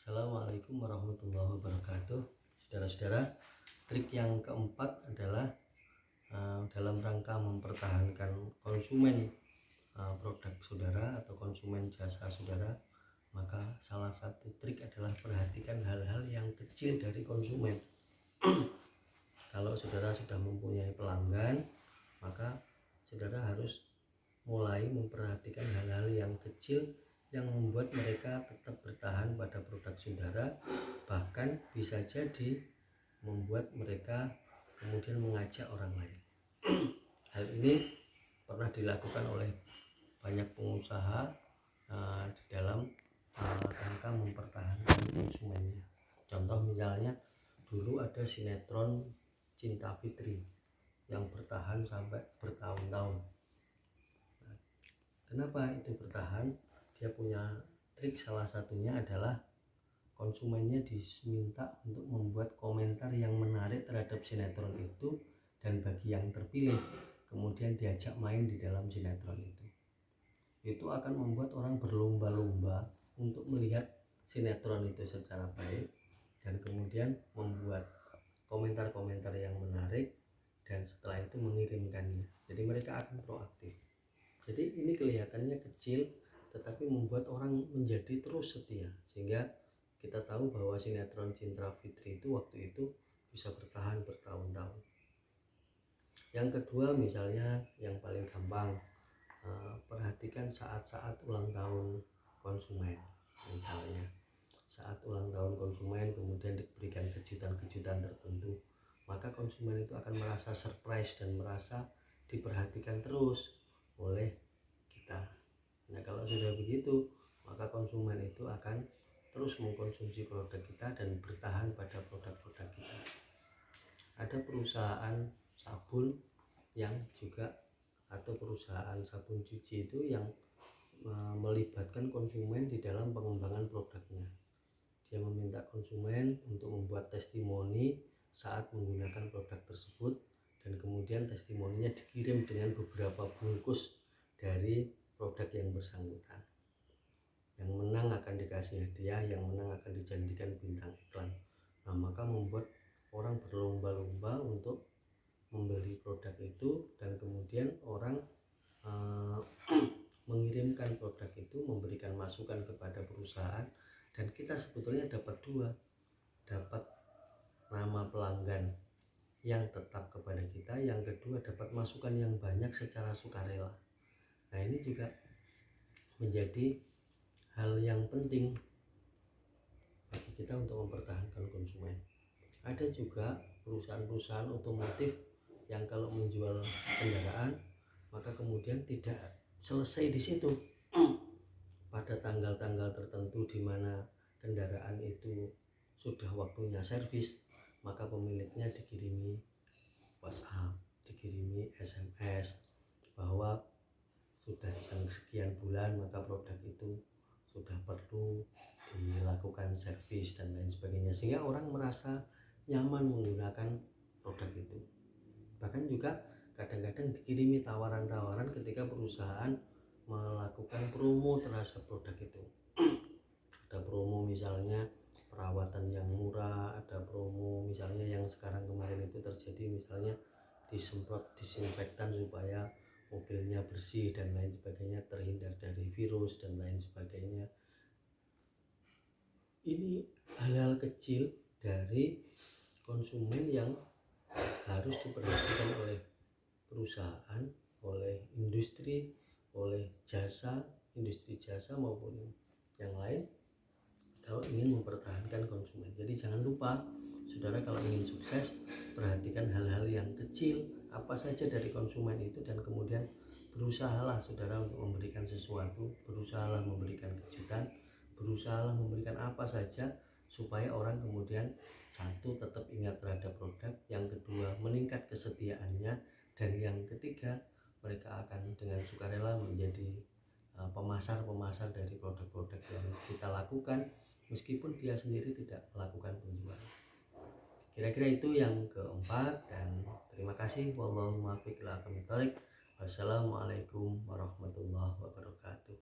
Assalamualaikum warahmatullahi wabarakatuh. Saudara-saudara, trik yang keempat adalah dalam rangka mempertahankan konsumen produk saudara atau konsumen jasa saudara, maka salah satu trik adalah perhatikan hal-hal yang kecil dari konsumen. Kalau saudara sudah mempunyai pelanggan, maka saudara harus mulai memperhatikan hal-hal yang kecil yang membuat mereka tetap bertahan pada produk saudara, bahkan bisa jadi membuat mereka kemudian mengajak orang lain. Hal ini pernah dilakukan oleh banyak pengusaha di dalam rangka mempertahankan konsumennya. Contoh misalnya dulu ada sinetron Cinta Fitri yang bertahan sampai bertahun-tahun. Kenapa itu bertahan? Dia punya trik, salah satunya adalah konsumennya diminta untuk membuat komentar yang menarik terhadap sinetron itu, dan bagi yang terpilih kemudian diajak main di dalam sinetron itu akan membuat orang berlomba-lomba untuk melihat sinetron itu secara baik dan kemudian membuat komentar-komentar yang menarik dan setelah itu mengirimkannya. Jadi mereka akan proaktif. Jadi ini kelihatannya kecil tetapi membuat orang menjadi terus setia, sehingga kita tahu bahwa sinetron Cinta Fitri itu waktu itu bisa bertahan bertahun-tahun. Yang kedua misalnya yang paling gampang, perhatikan saat-saat ulang tahun konsumen. Misalnya saat ulang tahun konsumen kemudian diberikan kejutan-kejutan tertentu, maka konsumen itu akan merasa surprise dan merasa diperhatikan terus oleh kita. Nah, kalau sudah begitu, maka konsumen itu akan terus mengkonsumsi produk kita dan bertahan pada produk-produk kita. Ada perusahaan sabun yang juga, atau perusahaan sabun cuci itu yang melibatkan konsumen di dalam pengembangan produknya. Dia meminta konsumen untuk membuat testimoni saat menggunakan produk tersebut, dan kemudian testimoninya dikirim dengan beberapa bungkus dari produk yang bersangkutan. Yang menang akan dikasih hadiah, yang menang akan dijadikan bintang iklan. Nah, maka membuat orang berlomba-lomba untuk membeli produk itu, dan kemudian orang mengirimkan produk itu, memberikan masukan kepada perusahaan, dan kita sebetulnya dapat dua, dapat nama pelanggan yang tetap kepada kita, yang kedua dapat masukan yang banyak secara sukarela. Nah, ini juga menjadi hal yang penting bagi kita untuk mempertahankan konsumen. Ada juga perusahaan-perusahaan otomotif yang kalau menjual kendaraan, maka kemudian tidak selesai di situ. Pada tanggal-tanggal tertentu di mana kendaraan itu sudah waktunya servis, maka pemiliknya dikirimi WhatsApp, dikirimi SMS bahwa sudah sekian bulan maka produk itu sudah perlu dilakukan servis dan lain sebagainya, sehingga orang merasa nyaman menggunakan produk itu. Bahkan juga kadang-kadang dikirimi tawaran-tawaran ketika perusahaan melakukan promo terhadap produk itu. Ada promo misalnya perawatan yang murah, ada promo misalnya yang sekarang kemarin itu terjadi misalnya disemprot disinfektan supaya mobilnya bersih dan lain sebagainya, terhindar dari virus dan lain sebagainya. Ini hal-hal kecil dari konsumen yang harus diperhatikan oleh perusahaan, oleh industri, oleh industri jasa maupun yang lain, kalau ingin mempertahankan konsumen. Jadi jangan lupa saudara, kalau ingin sukses, perhatikan hal-hal yang kecil apa saja dari konsumen itu, dan kemudian berusahalah saudara untuk memberikan sesuatu, berusahalah memberikan kejutan, berusahalah memberikan apa saja supaya orang kemudian satu tetap ingat terhadap produk, yang kedua meningkat kesetiaannya, dan yang ketiga mereka akan dengan sukarela menjadi pemasar-pemasar dari produk-produk yang kita lakukan meskipun dia sendiri tidak melakukan penjualan. Kira-kira itu yang keempat, dan terima kasih. Wallahu muwaffiq ila aqwamit thoriq. Wassalamualaikum warahmatullahi wabarakatuh.